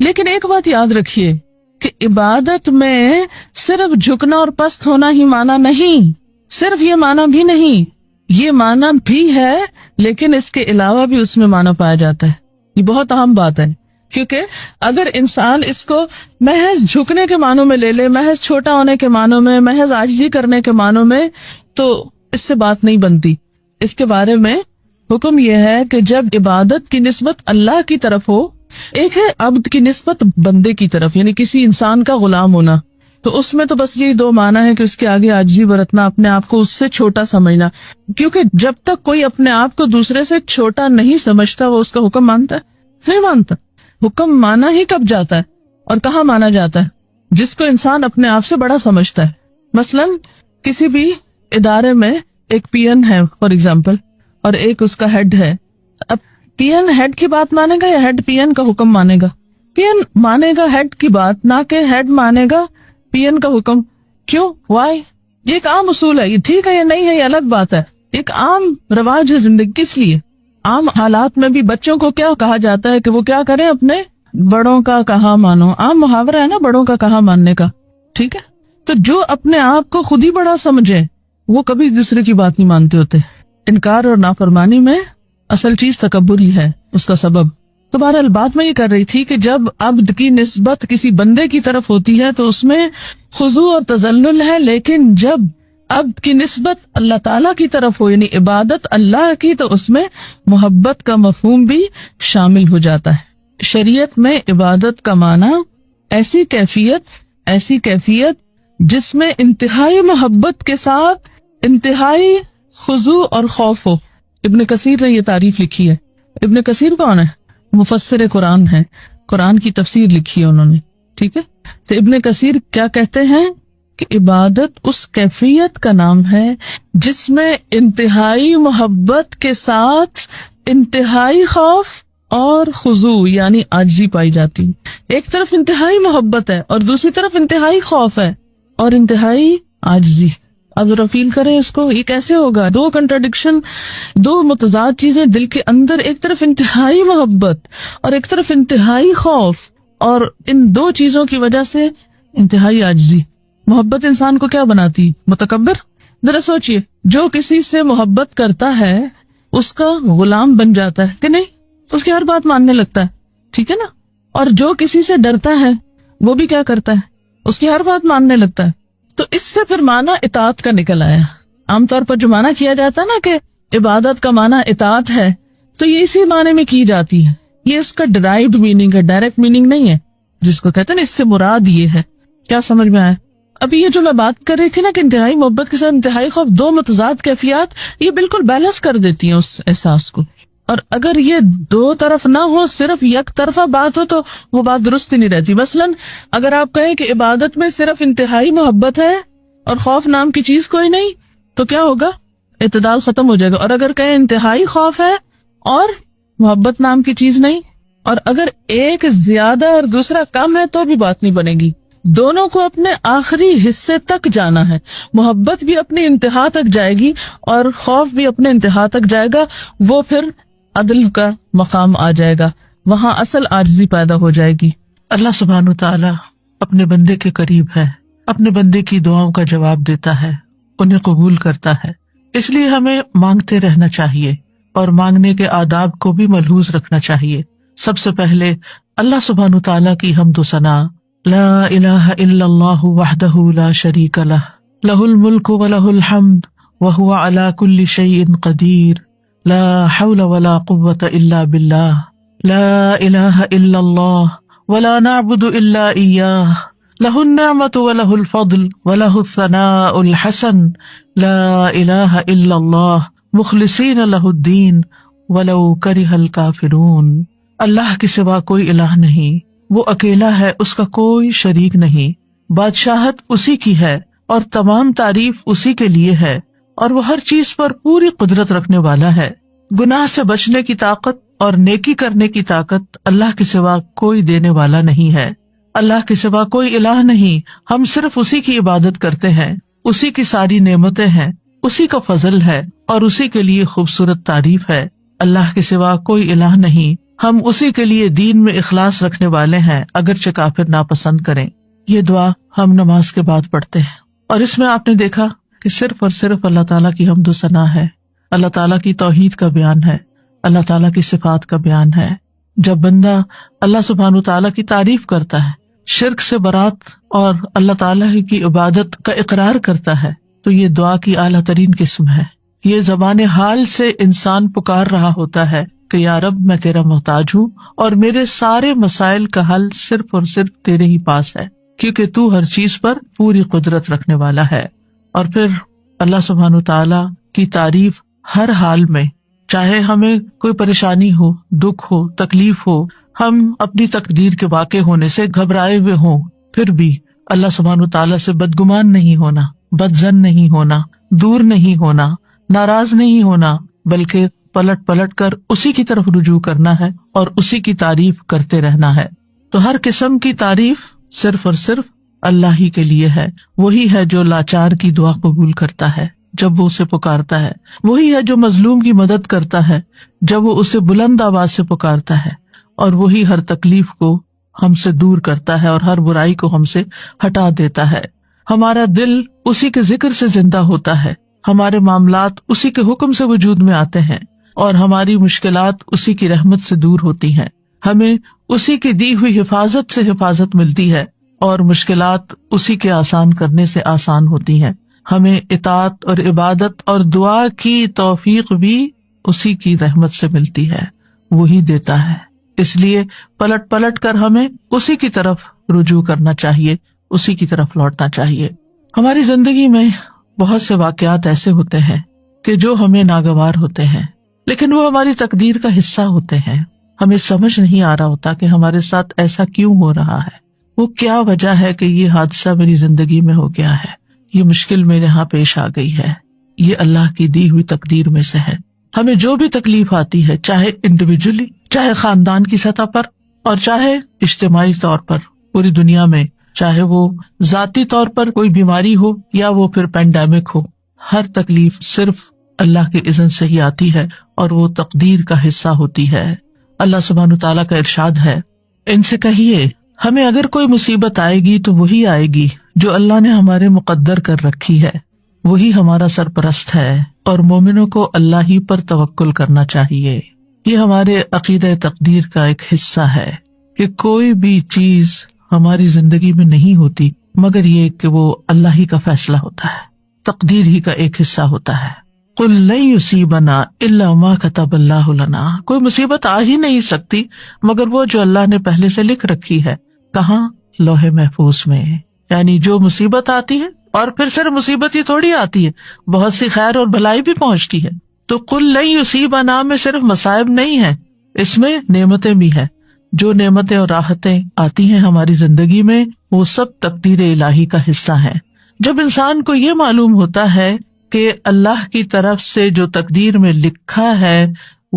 لیکن ایک بات یاد رکھیے کہ عبادت میں صرف جھکنا اور پست ہونا ہی معنی نہیں، صرف یہ معنی بھی نہیں، یہ معنی بھی ہے لیکن اس کے علاوہ بھی اس میں معنی پایا جاتا ہے. یہ بہت اہم بات ہے، کیونکہ اگر انسان اس کو محض جھکنے کے معنوں میں لے لے، محض چھوٹا ہونے کے معنوں میں، محض عاجزی کرنے کے معنوں میں، تو اس سے بات نہیں بنتی. اس کے بارے میں حکم یہ ہے کہ جب عبادت کی نسبت اللہ کی طرف ہو، ایک ہے عبد کی نسبت بندے کی طرف، یعنی کسی انسان کا غلام ہونا، تو اس میں تو بس یہی دو معنی ہے کہ اس کے آگے عاجزی برتنا، اپنے آپ کو اس سے چھوٹا سمجھنا. کیونکہ جب تک کوئی اپنے آپ کو دوسرے سے چھوٹا نہیں سمجھتا وہ اس کا حکم مانتا ہے؟ نہیں مانتا. حکم مانا ہی کب جاتا ہے اور کہاں مانا جاتا ہے؟ جس کو انسان اپنے آپ سے بڑا سمجھتا ہے. مثلا کسی بھی ادارے میں ایک پی این ہے فار ایگزامپل، اور ایک اس کا ہیڈ ہے. اب پی این ہیڈ کی بات مانے گا یا ہیڈ پی این کا حکم مانے گا؟ پی این مانے گا ہیڈ کی بات، نہ کہ ہیڈ مانے گا پی این کا حکم. کیوں؟ وائی؟ یہ ایک عام اصول ہے. یہ ٹھیک ہے یا نہیں ہے یہ الگ بات ہے، ایک عام رواج ہے زندگی. کس لیے؟ عام حالات میں بھی بچوں کو کیا کہا جاتا ہے کہ وہ کیا کریں؟ اپنے بڑوں کا کہا مانو. عام محاورہ ہے نا بڑوں کا کہا ماننے کا. ٹھیک ہے، تو جو اپنے آپ کو خود ہی بڑا سمجھے وہ کبھی دوسرے کی بات نہیں مانتے ہوتے. انکار اور نافرمانی میں اصل چیز تکبر ہی ہے اس کا سبب. تو بہرحال بات میں یہ کر رہی تھی کہ جب عبد کی نسبت کسی بندے کی طرف ہوتی ہے تو اس میں خضوع اور تذلل ہے، لیکن جب عبد کی نسبت اللہ تعالیٰ کی طرف ہو، یعنی عبادت اللہ کی، تو اس میں محبت کا مفہوم بھی شامل ہو جاتا ہے. شریعت میں عبادت کا معنی ایسی کیفیت جس میں انتہائی محبت کے ساتھ انتہائی خضوع اور خوف ہو. ابن کثیر نے یہ تعریف لکھی ہے. ابن کثیر کون ہے؟ مفسر قرآن ہے. قرآن کی تفسیر لکھی ہے انہوں نے، ٹھیک ہے. تو ابن کثیر کیا کہتے ہیں کہ عبادت اس کیفیت کا نام ہے جس میں انتہائی محبت کے ساتھ انتہائی خوف اور خضوع یعنی عاجزی پائی جاتی. ایک طرف انتہائی محبت ہے اور دوسری طرف انتہائی خوف ہے اور انتہائی عاجزی. اب ذرا فیل کریں اس کو، یہ کیسے ہوگا؟ دو کنٹراڈکشن، دو متضاد چیزیں دل کے اندر، ایک طرف انتہائی محبت اور ایک طرف انتہائی خوف، اور ان دو چیزوں کی وجہ سے انتہائی عاجزی. محبت انسان کو کیا بناتی؟ متکبر. ذرا سوچئے، جو کسی سے محبت کرتا ہے اس کا غلام بن جاتا ہے کہ نہیں؟ اس کی ہر بات ماننے لگتا ہے، ٹھیک ہے نا. اور جو کسی سے ڈرتا ہے وہ بھی کیا کرتا ہے؟ اس کی ہر بات ماننے لگتا ہے. تو اس سے پھر معنی اطاعت کا نکل آیا. عام طور پر جو معنی کیا جاتا ہے نا کہ عبادت کا معنی اطاعت ہے، تو یہ اسی معنی میں کی جاتی ہے. یہ اس کا ڈرائیوڈ میننگ ہے، ڈائریکٹ میننگ نہیں ہے جس کو کہتے ہیں نا اس سے مراد یہ ہے. کیا سمجھ میں آیا؟ ابھی یہ جو میں بات کر رہی تھی نا کہ انتہائی محبت کے ساتھ انتہائی خوف، دو متضاد کیفیات، یہ بالکل بیلنس کر دیتی ہیں اس احساس کو. اور اگر یہ دو طرف نہ ہو، صرف یک طرفہ بات ہو، تو وہ بات درست ہی نہیں رہتی. مثلاً اگر آپ کہیں کہ عبادت میں صرف انتہائی محبت ہے اور خوف نام کی چیز کوئی نہیں، تو کیا ہوگا؟ اعتدال ختم ہو جائے گا. اور اگر کہیں انتہائی خوف ہے اور محبت نام کی چیز نہیں، اور اگر ایک زیادہ اور دوسرا کم ہے، تو بھی بات نہیں بنے گی. دونوں کو اپنے آخری حصے تک جانا ہے. محبت بھی اپنی انتہا تک جائے گی اور خوف بھی اپنے انتہا تک جائے گا. وہ پھر عدل کا مقام آ جائے گا، وہاں اصل عاجزی پیدا ہو جائے گی. اللہ سبحانہ وتعالی اپنے بندے کے قریب ہے، اپنے بندے کی دعاؤں کا جواب دیتا ہے، انہیں قبول کرتا ہے. اس لیے ہمیں مانگتے رہنا چاہیے اور مانگنے کے آداب کو بھی ملحوظ رکھنا چاہیے. سب سے پہلے اللہ سبحانہ وتعالی کی حمد و ثنا. لا الہ الا اللہ وحدہ لا شریک لہ، لہ الملک ولہ الحمد وہو علی کل شیء قدیر، لا حول ولا قوة الا باللہ، لا الہ الا اللہ ولا نعبد الا ایاہ، لہ النعمۃ ولہ الفضل ولہ الثناء الحسن، لا الہ الا اللہ مخلصین لہ الدین ولو کرہ الکافرون. اللہ کے سوا کوئی الہ نہیں، وہ اکیلا ہے، اس کا کوئی شریک نہیں. بادشاہت اسی کی ہے اور تمام تعریف اسی کے لیے ہے، اور وہ ہر چیز پر پوری قدرت رکھنے والا ہے. گناہ سے بچنے کی طاقت اور نیکی کرنے کی طاقت اللہ کے سوا کوئی دینے والا نہیں ہے. اللہ کے سوا کوئی الہ نہیں، ہم صرف اسی کی عبادت کرتے ہیں. اسی کی ساری نعمتیں ہیں، اسی کا فضل ہے اور اسی کے لیے خوبصورت تعریف ہے. اللہ کے سوا کوئی الہ نہیں، ہم اسی کے لیے دین میں اخلاص رکھنے والے ہیں، اگرچہ کافر ناپسند کریں. یہ دعا ہم نماز کے بعد پڑھتے ہیں، اور اس میں آپ نے دیکھا کہ صرف اور صرف اللہ تعالیٰ کی حمد و ثنا ہے، اللہ تعالیٰ کی توحید کا بیان ہے، اللہ تعالیٰ کی صفات کا بیان ہے. جب بندہ اللہ سبحانہ تعالیٰ کی تعریف کرتا ہے، شرک سے برات اور اللہ تعالیٰ کی عبادت کا اقرار کرتا ہے، تو یہ دعا کی اعلیٰ ترین قسم ہے. یہ زبان حال سے انسان پکار رہا ہوتا ہے کہ یا رب میں تیرا محتاج ہوں اور میرے سارے مسائل کا حل صرف اور صرف تیرے ہی پاس ہے، کیونکہ تو ہر چیز پر پوری قدرت رکھنے والا ہے. اور پھر اللہ سبحانہ تعالیٰ کی تعریف ہر حال میں، چاہے ہمیں کوئی پریشانی ہو، دکھ ہو، تکلیف ہو، ہم اپنی تقدیر کے واقع ہونے سے گھبرائے ہوئے ہوں، پھر بھی اللہ سبحانہ تعالیٰ سے بدگمان نہیں ہونا، بدظن نہیں ہونا، دور نہیں ہونا، ناراض نہیں ہونا، بلکہ پلٹ پلٹ کر اسی کی طرف رجوع کرنا ہے اور اسی کی تعریف کرتے رہنا ہے. تو ہر قسم کی تعریف صرف اور صرف اللہ ہی کے لیے ہے. وہی ہے جو لاچار کی دعا قبول کرتا ہے جب وہ اسے پکارتا ہے، وہی ہے جو مظلوم کی مدد کرتا ہے جب وہ اسے بلند آواز سے پکارتا ہے، اور وہی ہر تکلیف کو ہم سے دور کرتا ہے اور ہر برائی کو ہم سے ہٹا دیتا ہے. ہمارا دل اسی کے ذکر سے زندہ ہوتا ہے، ہمارے معاملات اسی کے حکم سے وجود میں آتے ہیں، اور ہماری مشکلات اسی کی رحمت سے دور ہوتی ہیں. ہمیں اسی کی دی ہوئی حفاظت سے حفاظت ملتی ہے اور مشکلات اسی کے آسان کرنے سے آسان ہوتی ہیں. ہمیں اطاعت اور عبادت اور دعا کی توفیق بھی اسی کی رحمت سے ملتی ہے، وہی دیتا ہے. اس لیے پلٹ پلٹ کر ہمیں اسی کی طرف رجوع کرنا چاہیے، اسی کی طرف لوٹنا چاہیے. ہماری زندگی میں بہت سے واقعات ایسے ہوتے ہیں کہ جو ہمیں ناگوار ہوتے ہیں، لیکن وہ ہماری تقدیر کا حصہ ہوتے ہیں. ہمیں سمجھ نہیں آ رہا ہوتا کہ ہمارے ساتھ ایسا کیوں ہو رہا ہے، وہ کیا وجہ ہے کہ یہ حادثہ میری زندگی میں ہو گیا ہے، یہ مشکل میرے یہاں پیش آ گئی ہے، یہ اللہ کی دی ہوئی تقدیر میں سے ہے۔ ہمیں جو بھی تکلیف آتی ہے، چاہے انڈیویجولی، چاہے خاندان کی سطح پر، اور چاہے اجتماعی طور پر پوری دنیا میں، چاہے وہ ذاتی طور پر کوئی بیماری ہو یا وہ پھر پینڈیمک ہو، ہر تکلیف صرف اللہ کے اذن سے ہی آتی ہے اور وہ تقدیر کا حصہ ہوتی ہے۔ اللہ سبحانہ تعالیٰ کا ارشاد ہے، ان سے کہیے ہمیں اگر کوئی مصیبت آئے گی تو وہی آئے گی جو اللہ نے ہمارے مقدر کر رکھی ہے، وہی ہمارا سرپرست ہے، اور مومنوں کو اللہ ہی پر توکل کرنا چاہیے۔ یہ ہمارے عقیدہ تقدیر کا ایک حصہ ہے کہ کوئی بھی چیز ہماری زندگی میں نہیں ہوتی مگر یہ کہ وہ اللہ ہی کا فیصلہ ہوتا ہے، تقدیر ہی کا ایک حصہ ہوتا ہے۔ قُلْ لَن يُصِيبَنَا إِلَّا مَا كَتَبَ اللَّهُ لَنَا، کوئی مصیبت آ ہی نہیں سکتی مگر وہ جو اللہ نے پہلے سے لکھ رکھی ہے۔ کہاں؟ لوح محفوظ میں۔ یعنی جو مصیبت آتی ہے، اور پھر صرف مصیبت ہی تھوڑی آتی ہے، بہت سی خیر اور بھلائی بھی پہنچتی ہے۔ تو قُلْ لَن يُصِيبَنَا میں صرف مصائب نہیں ہے، اس میں نعمتیں بھی ہیں۔ جو نعمتیں اور راحتیں آتی ہیں ہماری زندگی میں، وہ سب تقدیر الہی کا حصہ ہیں۔ جب انسان کو یہ معلوم ہوتا ہے کہ اللہ کی طرف سے جو تقدیر میں لکھا ہے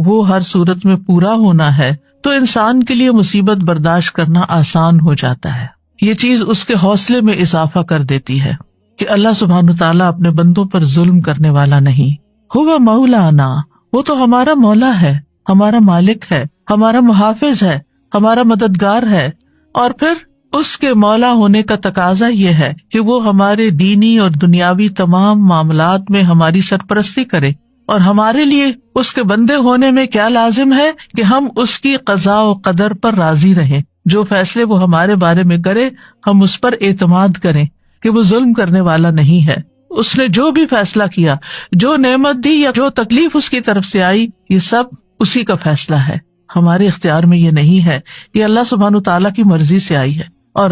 وہ ہر صورت میں پورا ہونا ہے، تو انسان کے لیے مصیبت برداشت کرنا آسان ہو جاتا ہے۔ یہ چیز اس کے حوصلے میں اضافہ کر دیتی ہے کہ اللہ سبحانہ تعالیٰ اپنے بندوں پر ظلم کرنے والا نہیں۔ ہوا مولانا، وہ تو ہمارا مولا ہے، ہمارا مالک ہے، ہمارا محافظ ہے، ہمارا مددگار ہے، اور پھر اس کے مولا ہونے کا تقاضا یہ ہے کہ وہ ہمارے دینی اور دنیاوی تمام معاملات میں ہماری سرپرستی کرے، اور ہمارے لیے اس کے بندے ہونے میں کیا لازم ہے کہ ہم اس کی قضاء و قدر پر راضی رہیں۔ جو فیصلے وہ ہمارے بارے میں کرے ہم اس پر اعتماد کریں کہ وہ ظلم کرنے والا نہیں ہے۔ اس نے جو بھی فیصلہ کیا، جو نعمت دی یا جو تکلیف اس کی طرف سے آئی، یہ سب اسی کا فیصلہ ہے، ہمارے اختیار میں یہ نہیں ہے، یہ اللہ سبحانہ تعالیٰ کی مرضی سے آئی ہے، اور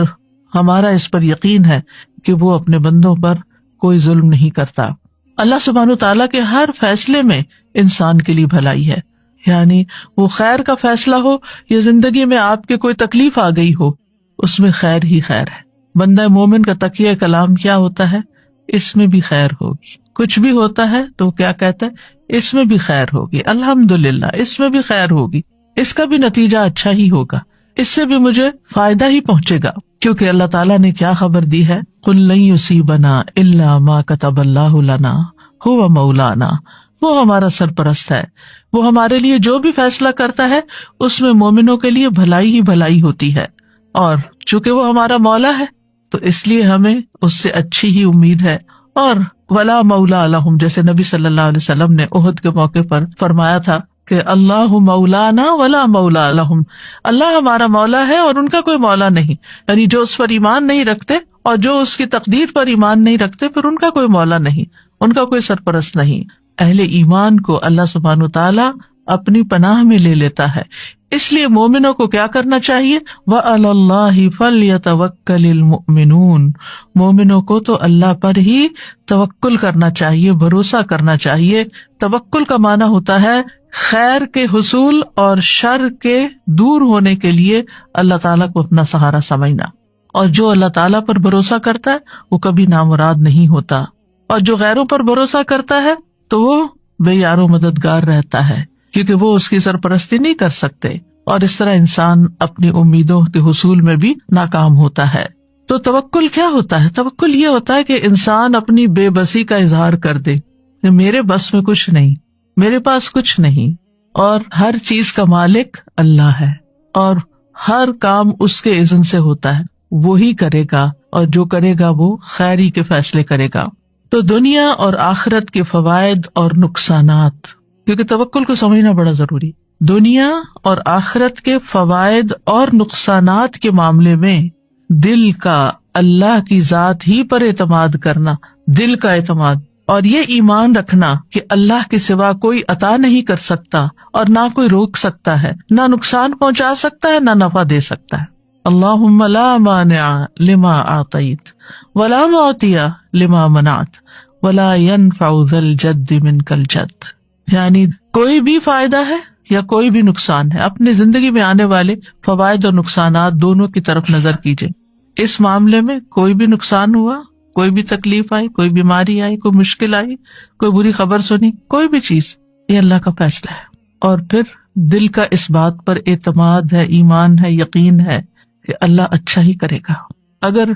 ہمارا اس پر یقین ہے کہ وہ اپنے بندوں پر کوئی ظلم نہیں کرتا۔ اللہ سبحانہ تعالیٰ کے ہر فیصلے میں انسان کے لیے بھلائی ہے، یعنی وہ خیر کا فیصلہ ہو یا زندگی میں آپ کے کوئی تکلیف آ گئی ہو، اس میں خیر ہی خیر ہے۔ بندہ مومن کا تقیہ کلام کیا ہوتا ہے؟ اس میں بھی خیر ہوگی۔ کچھ بھی ہوتا ہے تو کیا کہتا ہے؟ اس میں بھی خیر ہوگی، الحمدللہ اس میں بھی خیر ہوگی، اس کا بھی نتیجہ اچھا ہی ہوگا، اس سے بھی مجھے فائدہ ہی پہنچے گا، کیونکہ اللہ تعالیٰ نے کیا خبر دی ہے؟ قُلْ لَن يُصِيبَنَا إِلَّا مَا كَتَبَ اللَّهُ لَنَا هُوَ مَوْلَانَا، وہ ہمارا سرپرست ہے، وہ ہمارے لیے جو بھی فیصلہ کرتا ہے اس میں مومنوں کے لیے بھلائی ہی بھلائی ہوتی ہے، اور چونکہ وہ ہمارا مولا ہے تو اس لیے ہمیں اس سے اچھی ہی امید ہے۔ اور ولا مولا لہم، جیسے نبی صلی اللہ علیہ وسلم نے احد کے موقع پر فرمایا تھا کہ اللہ مولانا ولا مولا لہم، اللہ ہمارا مولا ہے اور ان کا کوئی مولا نہیں، یعنی جو اس پر ایمان نہیں رکھتے اور جو اس کی تقدیر پر ایمان نہیں رکھتے، پھر ان کا کوئی مولا نہیں، ان کا کوئی سرپرست نہیں۔ اہل ایمان کو اللہ سبحانہ تعالیٰ اپنی پناہ میں لے لیتا ہے، اس لیے مومنوں کو کیا کرنا چاہیے؟ وَعَلَى اللَّهِ فَلْيَتَوَكَّلِ الْمُؤْمِنُونَ، مومنوں کو تو اللہ پر ہی توکل کرنا چاہیے، بھروسہ کرنا چاہیے۔ توکل کا معنی ہوتا ہے خیر کے حصول اور شر کے دور ہونے کے لیے اللہ تعالیٰ کو اپنا سہارا سمجھنا، اور جو اللہ تعالیٰ پر بھروسہ کرتا ہے وہ کبھی نامراد نہیں ہوتا، اور جو غیروں پر بھروسہ کرتا ہے تو وہ بے یار و مددگار رہتا ہے، کیونکہ وہ اس کی سرپرستی نہیں کر سکتے، اور اس طرح انسان اپنی امیدوں کے حصول میں بھی ناکام ہوتا ہے۔ تو توکل کیا ہوتا ہے؟ توکل یہ ہوتا ہے کہ انسان اپنی بے بسی کا اظہار کر دے کہ میرے بس میں کچھ نہیں، میرے پاس کچھ نہیں، اور ہر چیز کا مالک اللہ ہے، اور ہر کام اس کے اذن سے ہوتا ہے، وہی کرے گا، اور جو کرے گا وہ خیری کے فیصلے کرے گا۔ تو دنیا اور آخرت کے فوائد اور نقصانات، کیونکہ توکل کو سمجھنا بڑا ضروری، دنیا اور آخرت کے فوائد اور نقصانات کے معاملے میں دل کا اللہ کی ذات ہی پر اعتماد کرنا، دل کا اعتماد، اور یہ ایمان رکھنا کہ اللہ کے سوا کوئی عطا نہیں کر سکتا اور نہ کوئی روک سکتا ہے، نہ نقصان پہنچا سکتا ہے، نہ نفع دے سکتا ہے۔ اللہم لا مانع لما اعطیت ولا معطی لما منعت ولا ينفع ذا الجد منک الجد، یعنی کوئی بھی فائدہ ہے یا کوئی بھی نقصان ہے، اپنی زندگی میں آنے والے فوائد اور نقصانات دونوں کی طرف نظر کیجیے. اس معاملے میں کوئی بھی نقصان ہوا، کوئی بھی تکلیف آئی، کوئی بیماری آئی، کوئی مشکل آئی، کوئی بری خبر سنی، کوئی بھی چیز، یہ اللہ کا فیصلہ ہے. اور پھر دل کا اس بات پر اعتماد ہے، ایمان ہے، یقین ہے کہ اللہ اچھا ہی کرے گا. اگر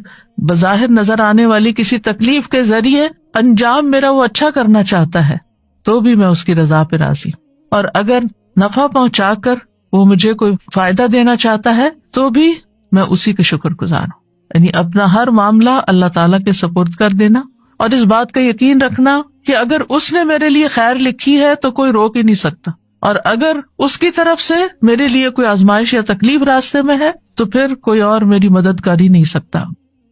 بظاہر نظر آنے والی کسی تکلیف کے ذریعے انجام میرا وہ اچھا کرنا چاہتا ہے تو بھی میں اس کی رضا پہ راضی ہوں، اور اگر نفع پہنچا کر وہ مجھے کوئی فائدہ دینا چاہتا ہے تو بھی میں اسی کے شکر گزار ہوں. یعنی اپنا ہر معاملہ اللہ تعالیٰ کے سپرد کر دینا، اور اس بات کا یقین رکھنا کہ اگر اس نے میرے لیے خیر لکھی ہے تو کوئی روک ہی نہیں سکتا، اور اگر اس کی طرف سے میرے لیے کوئی آزمائش یا تکلیف راستے میں ہے تو پھر کوئی اور میری مدد کر ہی نہیں سکتا.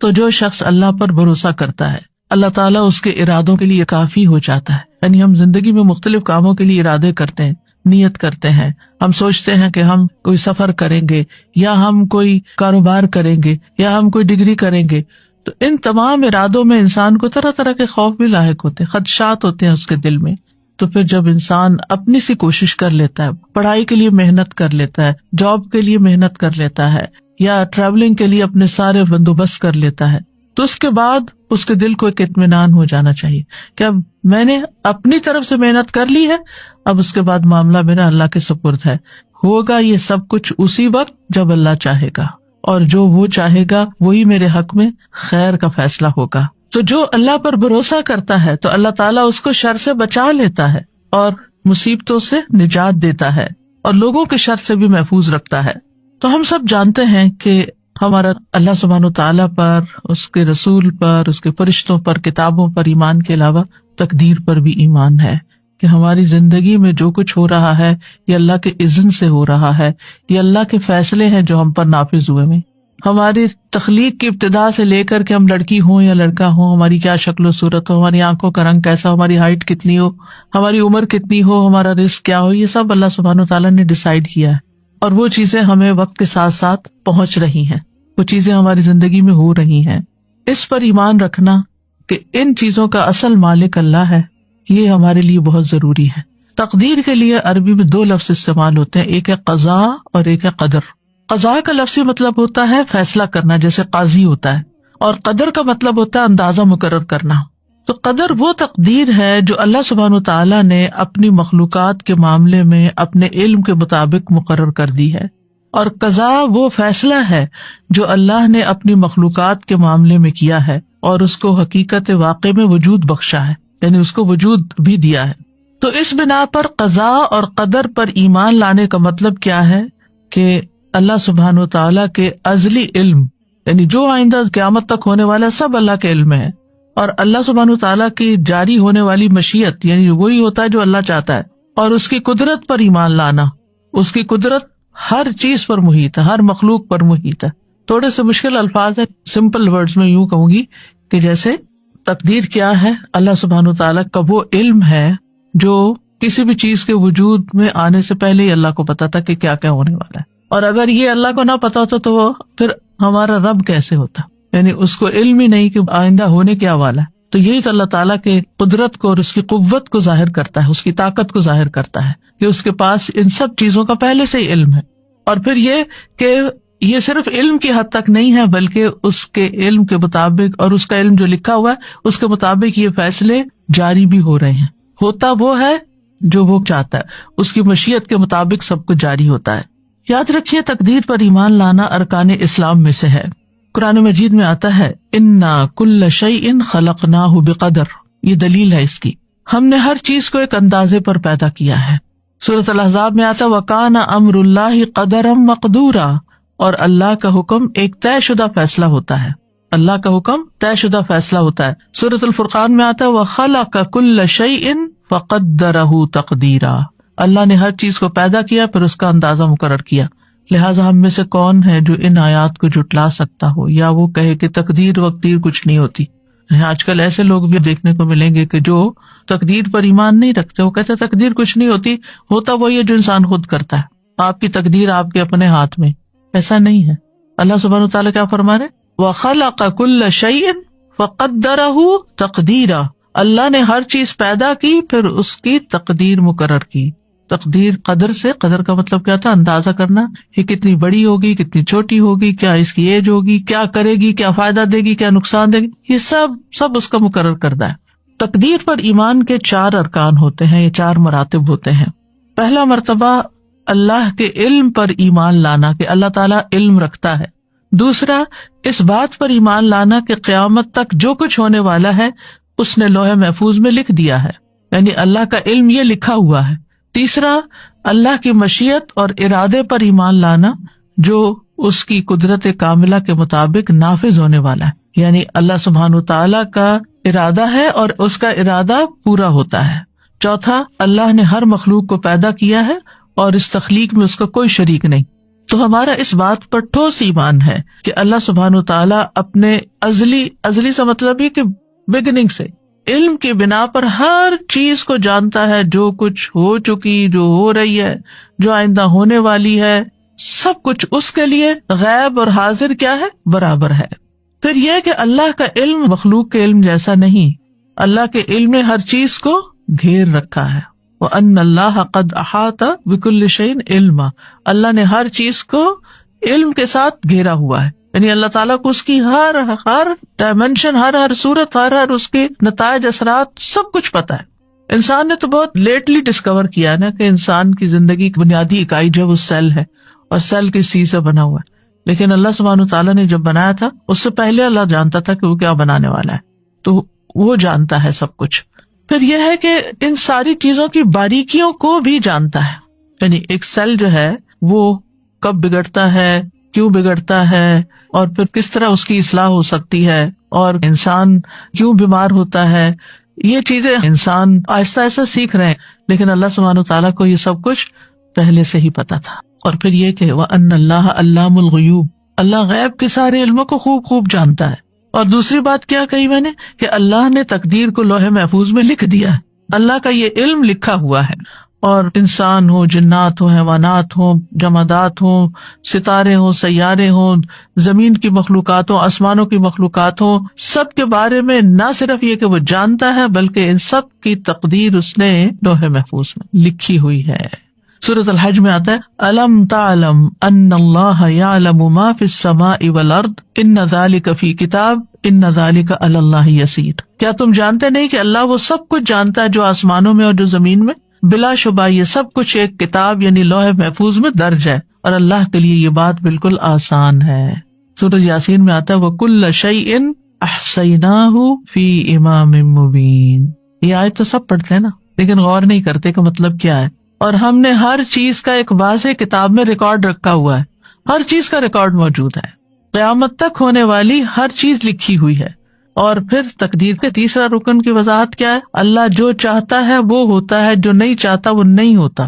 تو جو شخص اللہ پر بھروسہ کرتا ہے اللہ تعالیٰ اس کے ارادوں کے لیے کافی ہو جاتا ہے. یعنی ہم زندگی میں مختلف کاموں کے لیے ارادے کرتے ہیں، نیت کرتے ہیں، ہم سوچتے ہیں کہ ہم کوئی سفر کریں گے، یا ہم کوئی کاروبار کریں گے، یا ہم کوئی ڈگری کریں گے. تو ان تمام ارادوں میں انسان کو طرح طرح کے خوف بھی لاحق ہوتے ہیں، خدشات ہوتے ہیں اس کے دل میں. تو پھر جب انسان اپنی سی کوشش کر لیتا ہے، پڑھائی کے لیے محنت کر لیتا ہے، جاب کے لیے محنت کر لیتا ہے، یا ٹریولنگ کے لیے اپنے سارے بندوبست کر لیتا ہے، تو اس کے بعد اس کے دل کو ایک اطمینان ہو جانا چاہیے کہ اب میں نے اپنی طرف سے محنت کر لی ہے، اب اس کے بعد معاملہ میرا اللہ کے سپرد ہے. ہوگا یہ سب کچھ اسی وقت جب اللہ چاہے گا، اور جو وہ چاہے گا وہی میرے حق میں خیر کا فیصلہ ہوگا. تو جو اللہ پر بھروسہ کرتا ہے تو اللہ تعالیٰ اس کو شر سے بچا لیتا ہے اور مصیبتوں سے نجات دیتا ہے اور لوگوں کے شر سے بھی محفوظ رکھتا ہے. تو ہم سب جانتے ہیں کہ ہمارا اللہ سبحانہ تعالیٰ پر، اس کے رسول پر، اس کے فرشتوں پر، کتابوں پر ایمان کے علاوہ تقدیر پر بھی ایمان ہے کہ ہماری زندگی میں جو کچھ ہو رہا ہے یہ اللہ کے اذن سے ہو رہا ہے، یہ اللہ کے فیصلے ہیں جو ہم پر نافذ ہوئے ہیں. ہماری تخلیق کی ابتدا سے لے کر کے ہم لڑکی ہوں یا لڑکا ہوں، ہماری کیا شکل و صورت ہو، ہماری آنکھوں کا رنگ کیسا ہو، ہماری ہائٹ کتنی ہو، ہماری عمر کتنی ہو، ہمارا رزق کیا ہو، یہ سب اللہ سبحانہ تعالیٰ نے ڈیسائیڈ کیا ہے. اور وہ چیزیں ہمیں وقت کے ساتھ ساتھ پہنچ رہی ہیں، وہ چیزیں ہماری زندگی میں ہو رہی ہیں. اس پر ایمان رکھنا کہ ان چیزوں کا اصل مالک اللہ ہے، یہ ہمارے لیے بہت ضروری ہے. تقدیر کے لیے عربی میں 2 لفظ استعمال ہوتے ہیں، ایک ہے قضاء اور ایک ہے قدر. قضاء کا لفظی مطلب ہوتا ہے فیصلہ کرنا، جیسے قاضی ہوتا ہے، اور قدر کا مطلب ہوتا ہے اندازہ مقرر کرنا. تو قدر وہ تقدیر ہے جو اللہ سبحانہ تعالیٰ نے اپنی مخلوقات کے معاملے میں اپنے علم کے مطابق مقرر کر دی ہے، اور قضاء وہ فیصلہ ہے جو اللہ نے اپنی مخلوقات کے معاملے میں کیا ہے اور اس کو حقیقت واقع میں وجود بخشا ہے، یعنی اس کو وجود بھی دیا ہے. تو اس بنا پر قضاء اور قدر پر ایمان لانے کا مطلب کیا ہے کہ اللہ سبحانہ تعالیٰ کے ازلی علم، یعنی جو آئندہ قیامت تک ہونے والا سب اللہ کے علم ہے، اور اللہ سبحانہ تعالیٰ کی جاری ہونے والی مشیت، یعنی وہی ہوتا ہے جو اللہ چاہتا ہے، اور اس کی قدرت پر ایمان لانا. اس کی قدرت ہر چیز پر محیط ہے، ہر مخلوق پر محیط ہے. تھوڑے سے مشکل الفاظ ہیں، سمپل ورڈز میں یوں کہوں گی کہ جیسے تقدیر کیا ہے، اللہ سبحانہ تعالیٰ کا وہ علم ہے جو کسی بھی چیز کے وجود میں آنے سے پہلے ہی اللہ کو پتا تھا کہ کیا کیا ہونے والا ہے. اور اگر یہ اللہ کو نہ پتا ہوتا تو وہ پھر ہمارا رب کیسے ہوتا، یعنی اس کو علم ہی نہیں کہ آئندہ ہونے کیا والا ہے. تو یہی تو اللہ تعالیٰ کے قدرت کو اور اس کی قوت کو ظاہر کرتا ہے، اس کی طاقت کو ظاہر کرتا ہے کہ اس کے پاس ان سب چیزوں کا پہلے سے ہی علم ہے. اور پھر یہ کہ یہ صرف علم کی حد تک نہیں ہے، بلکہ اس کے علم کے مطابق اور اس کا علم جو لکھا ہوا ہے اس کے مطابق یہ فیصلے جاری بھی ہو رہے ہیں. ہوتا وہ ہے جو وہ چاہتا ہے، اس کی مشیت کے مطابق سب کچھ جاری ہوتا ہے. یاد رکھیے تقدیر پر ایمان لانا ارکان اسلام میں سے ہے. قرآن مجید میں آتا ہے انا کل شیء خلقناہ بقدر، یہ دلیل ہے اس کی، ہم نے ہر چیز کو ایک اندازے پر پیدا کیا ہے. سورۃ الاحزاب میں آتا وکان امر اللہ قدرا مقدورا، اور اللہ کا حکم ایک طے شدہ فیصلہ ہوتا ہے، اللہ کا حکم طے شدہ فیصلہ ہوتا ہے. سورۃ الفرقان میں آتا وخلق کل شیء فقدرہ تقدیرا، اللہ نے ہر چیز کو پیدا کیا پھر اس کا اندازہ مقرر کیا. لہٰذا ہم میں سے کون ہے جو ان آیات کو جھٹلا سکتا ہو یا وہ کہے کہ تقدیر وقدیر کچھ نہیں ہوتی. آج کل ایسے لوگ بھی دیکھنے کو ملیں گے کہ جو تقدیر پر ایمان نہیں رکھتے، وہ کہتے تقدیر کچھ نہیں ہوتی، ہوتا وہی ہے جو انسان خود کرتا ہے، آپ کی تقدیر آپ کے اپنے ہاتھ میں. ایسا نہیں ہے. اللہ سبحانہ تعالیٰ کیا فرما رہے وَخَلَقَ كُلَّ شَيْءٍ فَقَدَّرَهُ تَقْدِيرًا، اللہ نے ہر چیز پیدا کی پھر اس کی تقدیر مقرر کی. تقدیر قدر سے، قدر کا مطلب کیا تھا؟ اندازہ کرنا، یہ کتنی بڑی ہوگی، کتنی چھوٹی ہوگی، کیا اس کی ایج ہوگی، کیا کرے گی، کیا فائدہ دے گی، کیا نقصان دے گی، یہ سب اس کا مقرر کردہ ہے۔ تقدیر پر ایمان کے 4 ارکان ہوتے ہیں، یہ 4 مراتب ہوتے ہیں۔ پہلا مرتبہ اللہ کے علم پر ایمان لانا کہ اللہ تعالیٰ علم رکھتا ہے۔ دوسرا، اس بات پر ایمان لانا کہ قیامت تک جو کچھ ہونے والا ہے اس نے لوح محفوظ میں لکھ دیا ہے، یعنی اللہ کا علم یہ لکھا ہوا ہے۔ تیسرا، اللہ کی مشیت اور ارادے پر ایمان لانا جو اس کی قدرت کاملہ کے مطابق نافذ ہونے والا ہے، یعنی اللہ سبحانہ تعالیٰ کا ارادہ ہے اور اس کا ارادہ پورا ہوتا ہے۔ چوتھا، اللہ نے ہر مخلوق کو پیدا کیا ہے اور اس تخلیق میں اس کا کوئی شریک نہیں۔ تو ہمارا اس بات پر ٹھوس ایمان ہے کہ اللہ سبحانہ تعالیٰ اپنے ازلی سے مطلب یہ کہ بگننگ سے علم کی بنا پر ہر چیز کو جانتا ہے، جو کچھ ہو چکی، جو ہو رہی ہے، جو آئندہ ہونے والی ہے، سب کچھ اس کے لیے غیب اور حاضر کیا ہے؟ برابر ہے۔ پھر یہ کہ اللہ کا علم مخلوق کے علم جیسا نہیں، اللہ کے علم نے ہر چیز کو گھیر رکھا ہے۔ وَأَنَّ اللَّهَ قَدْ أَحَاطَ بِكُلِّ شَيْءٍ عِلْمًا، اللہ نے ہر چیز کو علم کے ساتھ گھیرا ہوا ہے، یعنی اللہ تعالیٰ کو اس کی ہر ڈائمینشن، ہر صورت، ہر اس کے نتائج، اثرات، سب کچھ پتا ہے۔ انسان نے تو بہت لیٹلی ڈسکور کیا نا کہ انسان کی زندگی کی بنیادی اکائی جو ہے وہ سیل ہے، اور سیل کس چیز سے بنا ہوا ہے، لیکن اللہ سبحانہ تعالیٰ نے جب بنایا تھا اس سے پہلے اللہ جانتا تھا کہ وہ کیا بنانے والا ہے، تو وہ جانتا ہے سب کچھ۔ پھر یہ ہے کہ ان ساری چیزوں کی باریکیوں کو بھی جانتا ہے، یعنی ایک سیل جو ہے وہ کب بگڑتا ہے، کیوں بگڑتا ہے، اور پھر کس طرح اس کی اصلاح ہو سکتی ہے، اور انسان کیوں بیمار ہوتا ہے، یہ چیزیں انسان آہستہ آہستہ سیکھ رہے ہیں، لیکن اللہ سبحانہ تعالیٰ کو یہ سب کچھ پہلے سے ہی پتا تھا۔ اور پھر یہ کہ وَأَنَّ اللَّهَ عَلَّامُ الْغُیُوبِ، اللہ غیب کے سارے علموں کو خوب جانتا ہے۔ اور دوسری بات کیا کہی میں نے کہ اللہ نے تقدیر کو لوح محفوظ میں لکھ دیا ہے، اللہ کا یہ علم لکھا ہوا ہے، اور انسان ہو، جنات ہو، حیوانات ہوں، جمادات ہوں، ستارے ہوں، سیارے ہوں، زمین کی مخلوقات ہوں، آسمانوں کی مخلوقات ہوں، سب کے بارے میں نہ صرف یہ کہ وہ جانتا ہے بلکہ ان سب کی تقدیر اس نے لوح محفوظ میں لکھی ہوئی ہے۔ سورۃ الحج میں آتا ہے الم تعلم ان اللہ یعلم ما فی السماء والارض ان ذلک فی کتاب ان ذلک علی اللہ یسیر، کیا تم جانتے نہیں کہ اللہ وہ سب کچھ جانتا ہے جو آسمانوں میں اور جو زمین میں، بلا شبہ یہ سب کچھ ایک کتاب یعنی لوح محفوظ میں درج ہے، اور اللہ کے لیے یہ بات بالکل آسان ہے۔ سورۃ یاسین میں آتا ہے وَكُلَّ شَيْءٍ أَحْصَيْنَاهُ فِي إِمَامٍ مُبِينٍ، یہ آیت تو سب پڑھتے ہیں نا، لیکن غور نہیں کرتے کہ مطلب کیا ہے۔ اور ہم نے ہر چیز کا ایک واضح کتاب میں ریکارڈ رکھا ہوا ہے، ہر چیز کا ریکارڈ موجود ہے، قیامت تک ہونے والی ہر چیز لکھی ہوئی ہے۔ اور پھر تقدیر کے تیسرا رکن کی وضاحت کیا ہے؟ اللہ جو چاہتا ہے وہ ہوتا ہے، جو نہیں چاہتا وہ نہیں ہوتا۔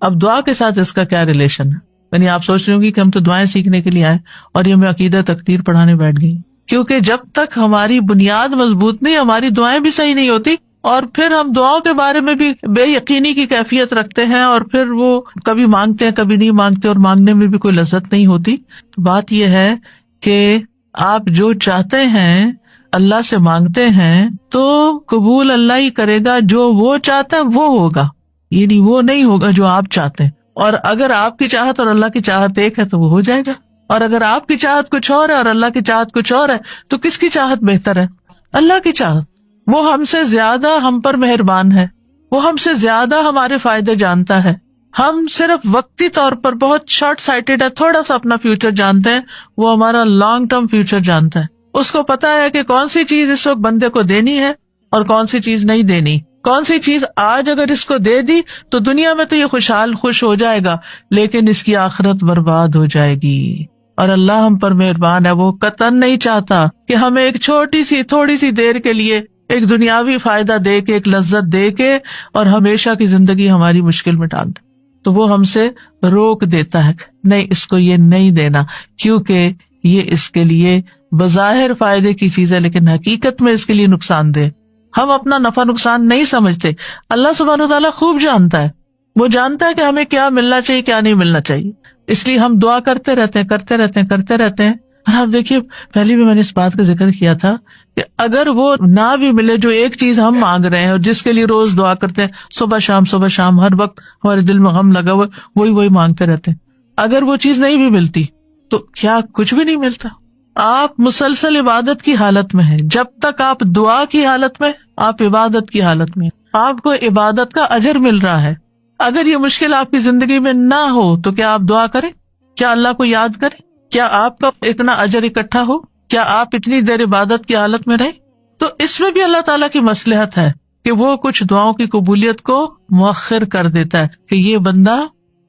اب دعا کے ساتھ اس کا کیا ریلیشن ہے؟ یعنی آپ سوچ رہے ہوں گی کہ ہم تو دعائیں سیکھنے کے لیے آئے اور یہ میں عقیدہ تقدیر پڑھانے بیٹھ گئی، کیونکہ جب تک ہماری بنیاد مضبوط نہیں، ہماری دعائیں بھی صحیح نہیں ہوتی، اور پھر ہم دعاؤں کے بارے میں بھی بے یقینی کی کیفیت رکھتے ہیں، اور پھر وہ کبھی مانگتے ہیں کبھی نہیں مانگتے، اور مانگنے میں بھی کوئی لذت نہیں ہوتی۔ بات یہ ہے کہ آپ جو چاہتے ہیں اللہ سے مانگتے ہیں تو قبول اللہ ہی کرے گا، جو وہ چاہتا ہے وہ ہوگا، یعنی وہ نہیں ہوگا جو آپ چاہتے ہیں۔ اور اگر آپ کی چاہت اور اللہ کی چاہت ایک ہے تو وہ ہو جائے گا، اور اگر آپ کی چاہت کچھ اور ہے اور اللہ کی چاہت کچھ اور ہے تو کس کی چاہت بہتر ہے؟ اللہ کی چاہت۔ وہ ہم سے زیادہ ہم پر مہربان ہے، وہ ہم سے زیادہ ہمارے فائدے جانتا ہے۔ ہم صرف وقتی طور پر بہت شارٹ سائٹڈ ہے، تھوڑا سا اپنا فیوچر جانتے ہیں، وہ ہمارا لانگ ٹرم فیوچر جانتا ہے۔ اس کو پتا ہے کہ کون سی چیز اس وقت بندے کو دینی ہے اور کون سی چیز نہیں دینی، کون سی چیز آج اگر اس کو دے دی تو دنیا میں تو یہ خوش ہو جائے گا، لیکن اس کی آخرت برباد ہو جائے گی۔ اور اللہ ہم پر مہربان ہے، وہ قطعاً نہیں چاہتا کہ ہمیں ایک چھوٹی سی تھوڑی سی دیر کے لیے ایک دنیاوی فائدہ دے کے، ایک لذت دے کے، اور ہمیشہ کی زندگی ہماری مشکل میں ڈال دے، تو وہ ہم سے روک دیتا ہے، نہیں اس کو یہ نہیں دینا، کیونکہ یہ اس کے لیے بظاہر فائدے کی چیز ہے لیکن حقیقت میں اس کے لیے نقصان دہ۔ ہم اپنا نفع نقصان نہیں سمجھتے، اللہ سبحانہ تعالیٰ خوب جانتا ہے، وہ جانتا ہے کہ ہمیں کیا ملنا چاہیے کیا نہیں ملنا چاہیے، اس لیے ہم دعا کرتے رہتے ہیں اور آپ دیکھیے پہلے بھی میں نے اس بات کا ذکر کیا تھا کہ اگر وہ نہ بھی ملے جو ایک چیز ہم مانگ رہے ہیں اور جس کے لیے روز دعا کرتے ہیں صبح شام ہر وقت ہمارے دل میں غم لگا ہوا وہی مانگتے رہتے ہیں، اگر وہ چیز نہیں بھی ملتی تو کیا کچھ بھی نہیں ملتا؟ آپ مسلسل عبادت کی حالت میں ہیں، جب تک آپ دعا کی حالت میں، آپ عبادت کی حالت میں، آپ کو عبادت کا اجر مل رہا ہے۔ اگر یہ مشکل آپ کی زندگی میں نہ ہو تو کیا آپ دعا کریں؟ کیا اللہ کو یاد کریں؟ کیا آپ کا اتنا اجر اکٹھا ہو؟ کیا آپ اتنی دیر عبادت کی حالت میں رہیں؟ تو اس میں بھی اللہ تعالیٰ کی مصلحت ہے کہ وہ کچھ دعاؤں کی قبولیت کو مؤخر کر دیتا ہے کہ یہ بندہ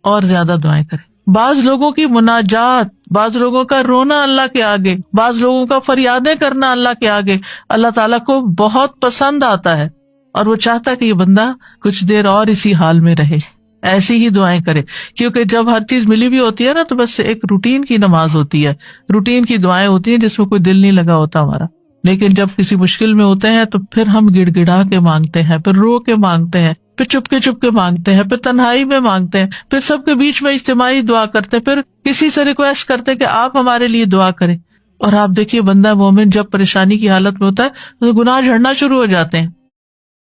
اور زیادہ دعائیں کرے۔ بعض لوگوں کی مناجات، بعض لوگوں کا رونا اللہ کے آگے، بعض لوگوں کا فریادیں کرنا اللہ کے آگے اللہ تعالیٰ کو بہت پسند آتا ہے، اور وہ چاہتا ہے کہ یہ بندہ کچھ دیر اور اسی حال میں رہے، ایسی ہی دعائیں کرے۔ کیونکہ جب ہر چیز ملی بھی ہوتی ہے نا تو بس ایک روٹین کی نماز ہوتی ہے، روٹین کی دعائیں ہوتی ہیں جس میں کوئی دل نہیں لگا ہوتا ہمارا۔ لیکن جب کسی مشکل میں ہوتے ہیں تو پھر ہم گڑ گڑا کے مانگتے ہیں، پھر رو کے مانگتے ہیں، پھر چپ کے مانگتے ہیں، پھر تنہائی میں مانگتے ہیں، پھر سب کے بیچ میں اجتماعی دعا کرتے ہیں، پھر کسی سے ریکویسٹ کرتے ہیں کہ آپ ہمارے لیے دعا کریں۔ اور آپ دیکھیے بندہ مومن جب پریشانی کی حالت میں ہوتا ہے تو گناہ جھڑنا شروع ہو جاتے ہیں،